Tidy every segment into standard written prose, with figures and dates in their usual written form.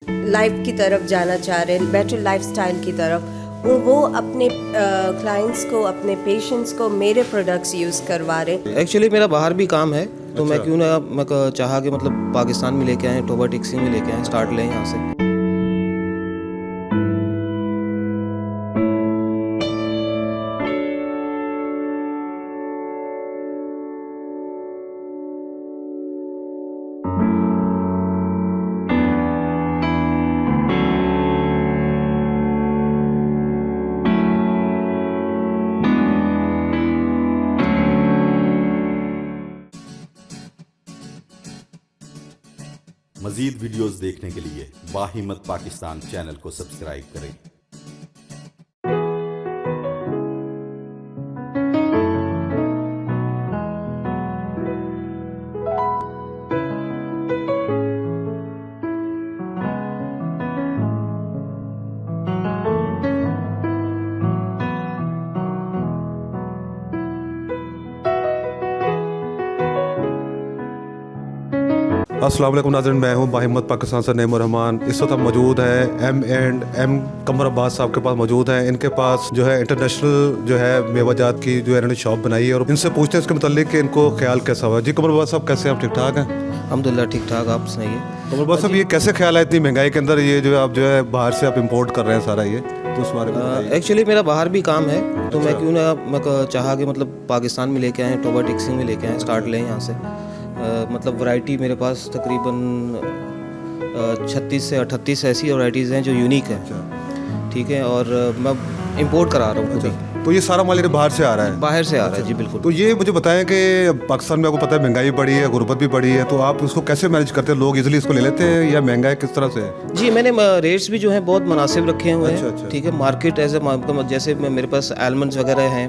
Life की तरफ जाना चाह रहे हैं, बेटर लाइफस्टाइल की तरफ, वो अपने क्लाइंट्स को, अपने पेशेंट्स को मेरे प्रोडक्ट्स यूज़ करवा रहे हैं। एक्चुअली मेरा बाहर भी काम है तो मैं अच्छा। क्यों ना मैं चाहा कि मतलब पाकिस्तान में लेके आए, टोबा टिक्सी में लेके आए, स्टार्ट लें यहाँ से। मज़ीद वीडियोस देखने के लिए बाहिम्मत पाकिस्तान चैनल को सब्सक्राइब करें। अस्सलाम वालेकुम नाज़रीन, मैं हूं बाहिम्मत पाकिस्तान से नईम रहमान। इस वक्त हम मौजूद है M&M कमर अब्बास साहब के पास मौजूद हैं। इनके पास जो है इंटरनेशनल जो है मेवाजात की जो है इन्होंने शॉप बनाई है और इनसे पूछते हैं इसके मतलब कि इनको ख्याल कैसा हुआ। जी कमर अब्बास साहब, कैसे हैं आप? ठीक ठाक हैं? अल्हम्दुलिल्लाह ठीक ठाक, आप सुनाइए। कमर अब्बास साहब, ये कैसे ख्याल है इतनी महंगाई के अंदर, ये जो है आप जो है बाहर से आप इम्पोर्ट कर रहे हैं सारा ये, तो उस बारे में बताइए। एक्चुअली मेरा बाहर भी काम है तो मैं अच्छा। क्यों ना मैं चाहा कि मतलब पाकिस्तान में लेके आए, टोबा टिक्सी में लेके आए, स्टार्ट लें यहाँ से। मतलब वैरायटी मेरे पास तकरीबन 36 से 38 ऐसी वैराइटीज़ हैं जो यूनिक हैं। अच्छा। ठीक है, और मैं इंपोर्ट करा रहा हूँ खुद ही। तो ये सारा माल बाहर से आ रहा है? बाहर से आ रहा है जी, बिल्कुल। तो ये मुझे बताएं कि पाकिस्तान में आपको पता है महंगाई बढ़ी है, गुर्बत भी बढ़ी है, तो आप उसको कैसे मैनेज करते हैं? लोग इजीली इसको ले लेते हैं या महंगाई किस तरह से है? जी, मैंने रेट्स भी जो हैं बहुत मुनासिब रखे हुए हैं। अच्छा। ठीक है, मार्केट एज ए जैसे मेरे पास आलमंड्स वगैरह हैं,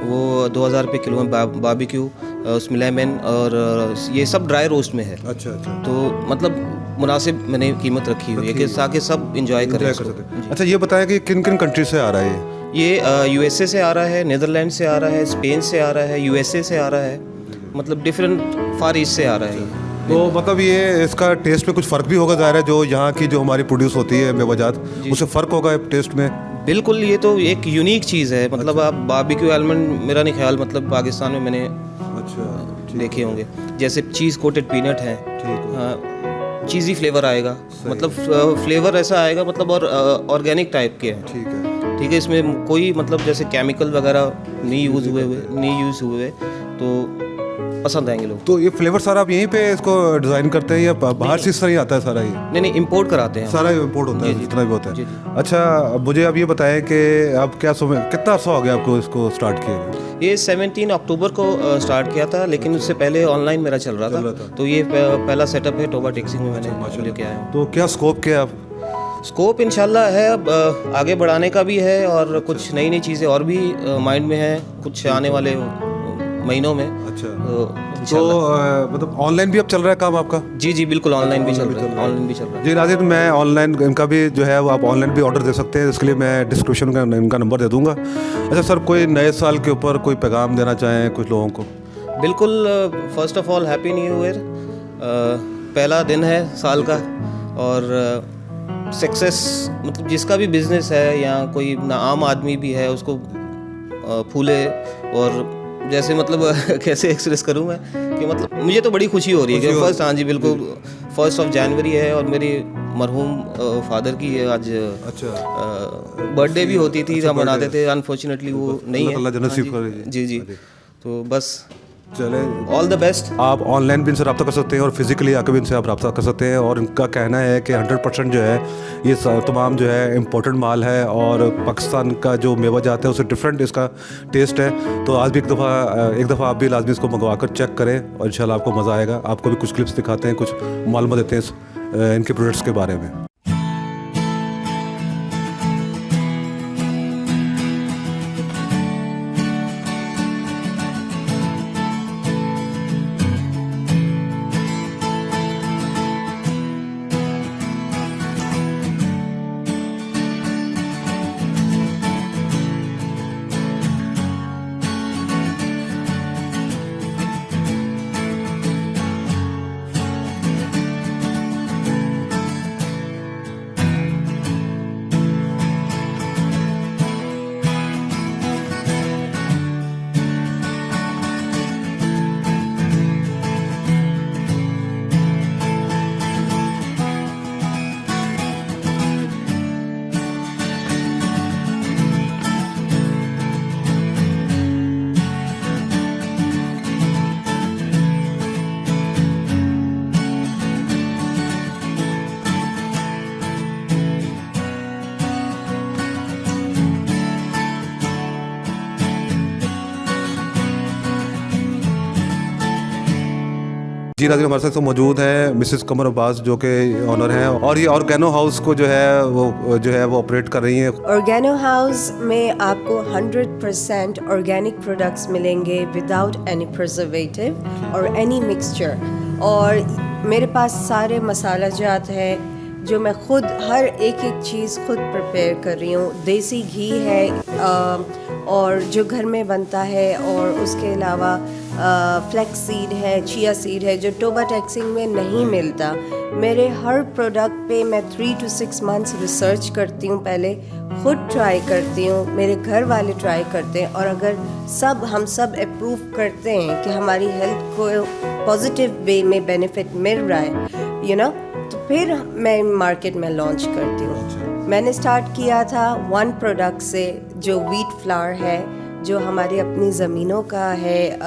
वो 2000 रुपये किलो में, बारबेक्यू उसमें लेमन और ये सब ड्राई रोस्ट में है। अच्छा। तो मतलब मुनासिब मैंने कीमत रखी हुई है कि ताकि सब इंजॉय करें इसको। अच्छा, ये बताएं कि किन किन कंट्री से आ रहा है ये यूएसए से आ रहा है, नीदरलैंड से आ रहा है, स्पेन से आ रहा है, यूएसए से आ रहा है, मतलब डिफरेंट फार ईस्ट से आ रहा है। तो मतलब ये इसका टेस्ट में कुछ फ़र्क भी होगा ज़ाहिर है, जो यहाँ की जो हमारी प्रोड्यूस होती है मेवाजात, उससे फ़र्क होगा टेस्ट में? बिल्कुल, ये तो एक यूनिक चीज़ है। मतलब आप बारबेक्यू आलमंड, मेरा नहीं ख्याल मतलब पाकिस्तान में मैंने देखे होंगे। जैसे चीज़ कोटेड पीनट है, चीज़ी फ्लेवर आएगा, मतलब फ्लेवर ऐसा आएगा, मतलब और ऑर्गेनिक टाइप के हैं। ठीक है, इसमें कोई मतलब जैसे केमिकल वगैरह नहीं यूज़ हुए तो पसंद आएंगे लोग। तो ये फ्लेवर सारा आप यहीं पे इसको डिज़ाइन करते हैं या बाहर से इस तरह ही आता है सारा? ये नहीं, इंपोर्ट कराते हैं। सारा इम्पोर्ट होता है जी। जितना भी होता जी। है। अच्छा, अब मुझे आप ये बताएं कि आप क्या समय, कितना अर्सा हो गया आपको इसको स्टार्ट किए हुए? ये 17 अक्टूबर को स्टार्ट किया था, लेकिन उससे पहले ऑनलाइन मेरा चल रहा था। तो ये पहला सेटअप है टोबा टिक्सी में, मैंने लेके आया हूँ। तो क्या स्कोप क्या आप? स्कोप इंशाल्लाह है, अब आगे बढ़ाने का भी है और कुछ नई नई चीज़ें और भी माइंड में है, कुछ आने वाले महीनों में। अच्छा। तो मतलब ऑनलाइन भी अब चल रहा है काम आपका? जी बिल्कुल, ऑनलाइन भी चल रहा है। जी नाज़रीन, मैं ऑनलाइन इनका भी जो है वो आप ऑनलाइन भी ऑर्डर दे सकते हैं, इसके लिए मैं डिस्क्रिप्शन का इनका नंबर दे दूंगा। अच्छा सर, कोई नए साल के ऊपर कोई पैगाम देना चाहें कुछ लोगों को? बिल्कुल, first of all happy new year. पहला दिन है साल का, और सक्सेस मतलब जिसका भी बिजनेस है या कोई ना आम आदमी भी है, उसको फूले। और जैसे मतलब कैसे एक्सप्रेस करूँ मैं कि मतलब मुझे तो बड़ी खुशी हो रही है कि फर्स्ट, हाँ जी बिल्कुल, 1 जनवरी है और मेरी मरहूम फादर की आज बर्थडे भी होती थी, हम मनाते थे। अनफॉर्चुनेटली वो नहीं है। अल्लाह जन्नत नसीब करे। जी। तो बस चले, ऑल द बेस्ट। आप ऑनलाइन भी इनसे रब्ता कर सकते हैं और फिजिकली आकर भी इनसे आप रब्ता कर सकते हैं। और इनका कहना है कि 100% जो है ये तमाम जो है इम्पोर्टेड माल है और पाकिस्तान का जो मेवा जाता है उससे डिफरेंट इसका टेस्ट है। तो आज भी एक दफ़ा आप भी लाजमी इसको मंगवा कर चेक करें और इंशाल्लाह आपको मज़ा आएगा। आपको भी कुछ क्लिप्स दिखाते हैं, कुछ मालूमात देते हैं इनके प्रोडक्ट्स के बारे में। जी नाज़रीन, हमारे साथ तो मौजूद हैं मिसेस कमर अब्बास जो कि ऑनर हैं और ये ऑर्गेनो हाउस को जो है वो ऑपरेट कर रही हैं। ऑर्गेनो हाउस में आपको 100% ऑर्गेनिक प्रोडक्ट्स मिलेंगे विदाउट एनी प्रिजर्वेटिव और एनी मिक्सचर। और मेरे पास सारे मसाला जात है जो मैं खुद हर एक चीज़ खुद प्रिपेयर कर रही हूँ। देसी घी है और जो घर में बनता है, और उसके अलावा फ्लैक्स सीड है, चिया सीड है जो टोबाटेक्सिंग में नहीं मिलता। मेरे हर प्रोडक्ट पे मैं 3 to 6 months रिसर्च करती हूँ, पहले खुद ट्राई करती हूँ, मेरे घर वाले ट्राई करते हैं, और अगर हम सब अप्रूव करते हैं कि हमारी हेल्थ को पॉजिटिव वे में बेनिफिट मिल रहा है तो फिर मैं मार्केट में लॉन्च करती हूँ। मैंने स्टार्ट किया था 1 प्रोडक्ट से जो व्हीट फ्लावर है, जो हमारी अपनी ज़मीनों का है,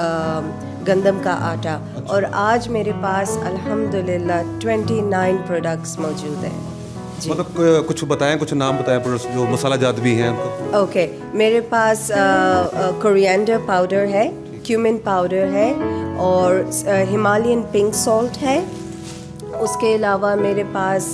गंदम का आटा। और आज मेरे पास अल्हम्दुलिल्लाह 29 प्रोडक्ट्स मौजूद हैं। मतलब कुछ बताएं, कुछ नाम बताएं प्रोडक्ट्स जो मसाला जात भी हैं। ओके, मेरे पास कोरिएंडर पाउडर है, क्यूमिन पाउडर है, और हिमालयन पिंक सॉल्ट है। उसके अलावा मेरे पास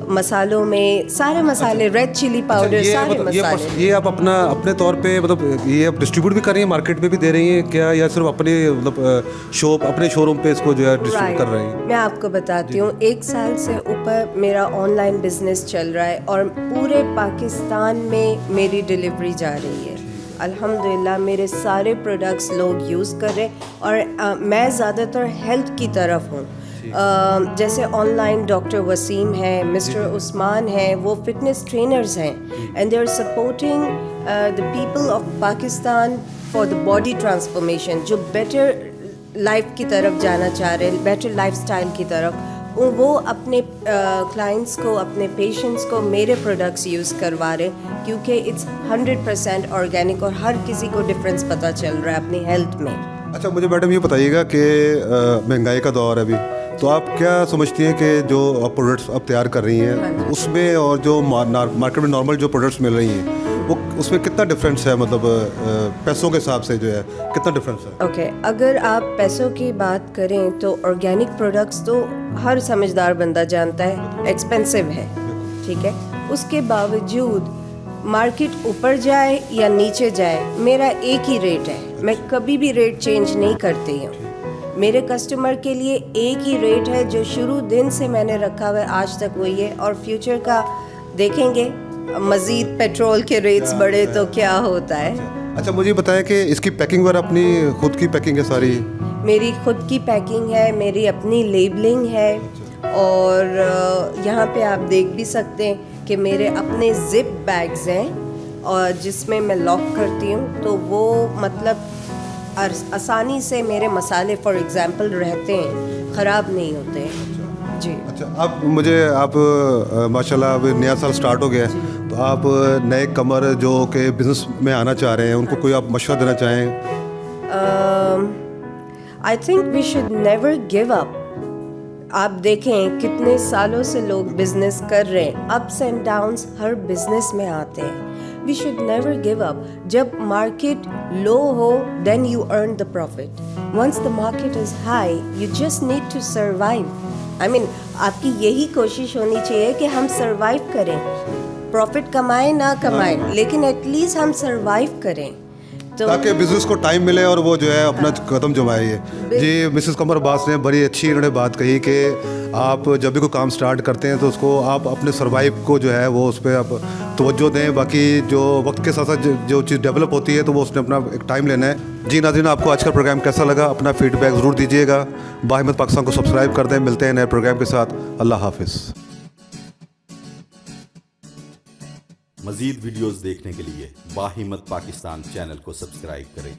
मसालों में सारे मसाले, रेड चिली पाउडर, सारे मसाले। ये आप अपने तौर पे मतलब ये आप डिस्ट्रीब्यूट भी कर रही हैं, मार्केट में भी दे रही हैं क्या, या सिर्फ अपने मतलब अपने शोरूम पे इसको जो है डिस्ट्रीब्यूट कर रही हैं? मैं आपको बताती हूँ, 1 साल से ऊपर मेरा ऑनलाइन बिजनेस चल रहा है और पूरे पाकिस्तान में मेरी डिलीवरी जा रही है। अल्हम्दुलिल्लाह मेरे सारे प्रोडक्ट्स लोग यूज़ कर रहे हैं, और मैं ज़्यादातर हेल्थ की तरफ हूँ। जैसे ऑनलाइन डॉक्टर वसीम है, मिस्टर उस्मान है, वो फिटनेस ट्रेनर्स हैं, and they are supporting the people of Pakistan for the body transformation, जो बेटर लाइफ की तरफ जाना चाह रहे हैं, बेटर लाइफस्टाइल की तरफ। वो अपने क्लाइंट्स को, अपने पेशेंट्स को मेरे प्रोडक्ट्स यूज़ करवा रहे, क्योंकि इट्स 100% ऑर्गेनिक और हर किसी को डिफरेंस पता चल रहा है अपनी हेल्थ में। अच्छा, मुझे मैडम ये बताइएगा कि महंगाई का दौर है अभी, तो आप क्या समझती हैं कि जो आप प्रोडक्ट्स आप तैयार कर रही हैं उसमें और जो मार्केट में नॉर्मल जो प्रोडक्ट्स मिल रही हैं वो उसमें कितना डिफरेंस है, मतलब पैसों के हिसाब से जो है कितना डिफरेंस है? ओके, अगर आप पैसों की बात करें तो ऑर्गेनिक प्रोडक्ट्स तो हर समझदार बंदा जानता है एक्सपेंसिव है, ठीक है। उसके बावजूद मार्केट ऊपर जाए या नीचे जाए, मेरा एक ही रेट है, मैं कभी भी रेट चेंज नहीं करती हूँ। मेरे कस्टमर के लिए एक ही रेट है जो शुरू दिन से मैंने रखा हुआ है, आज तक वही है। और फ्यूचर का देखेंगे, मज़ीद पेट्रोल के रेट्स बढ़े तो क्या होता है। अच्छा, मुझे बताएं कि इसकी पैकिंग वगैरह अपनी खुद की पैकिंग है सारी? मेरी खुद की पैकिंग है, मेरी अपनी लेबलिंग है, और यहाँ पे आप देख भी सकते हैं कि मेरे अपने जिप बैग्स हैं, और जिसमें मैं लॉक करती हूँ तो वो मतलब आसानी से मेरे मसाले फॉर एग्जांपल रहते हैं, ख़राब नहीं होते हैं। जी। अच्छा, आप माशाल्लाह अब नया साल स्टार्ट हो गया है, तो आप नए कमर जो कि बिज़नेस में आना चाह रहे हैं उनको कोई आप मशवरा देना चाहें? I think we should never give up. आप देखें कितने सालों से लोग बिजनेस कर रहे हैं, अप्स एंड डाउन्स हर बिजनेस में आते हैं। We should never give up. जब मार्केट लो हो then you earn the profit, once the market is high you just need to survive. I mean आपकी यही कोशिश होनी चाहिए कि हम सर्वाइव करें, प्रॉफिट कमाएं ना कमाएं, लेकिन एटलीस्ट हम सर्वाइव करें ताकि बिजनेस को टाइम मिले और वो जो है अपना कदम जमाए। जी, मिसेस कमर अब्बास ने बड़ी अच्छी इन्होंने बात कही कि आप जब भी कोई काम स्टार्ट करते हैं तो उसको आप अपने सर्वाइव को जो है वो उस पर आप तवज्जो दें, बाकी जो वक्त के साथ साथ जो चीज़ डेवलप होती है तो वो उसने अपना एक टाइम लेना है। जी नाज़रीन, आपको आज का प्रोग्राम कैसा लगा, अपना फीडबैक ज़रूर दीजिएगा। बाहिम्मत पाकिस्तान को सब्सक्राइब कर दें। मिलते हैं नए प्रोग्राम के साथ। अल्लाह हाफिज़। मज़ीद वीडियोज़ देखने के लिए बाहिम्मत पाकिस्तान चैनल को सब्सक्राइब करें।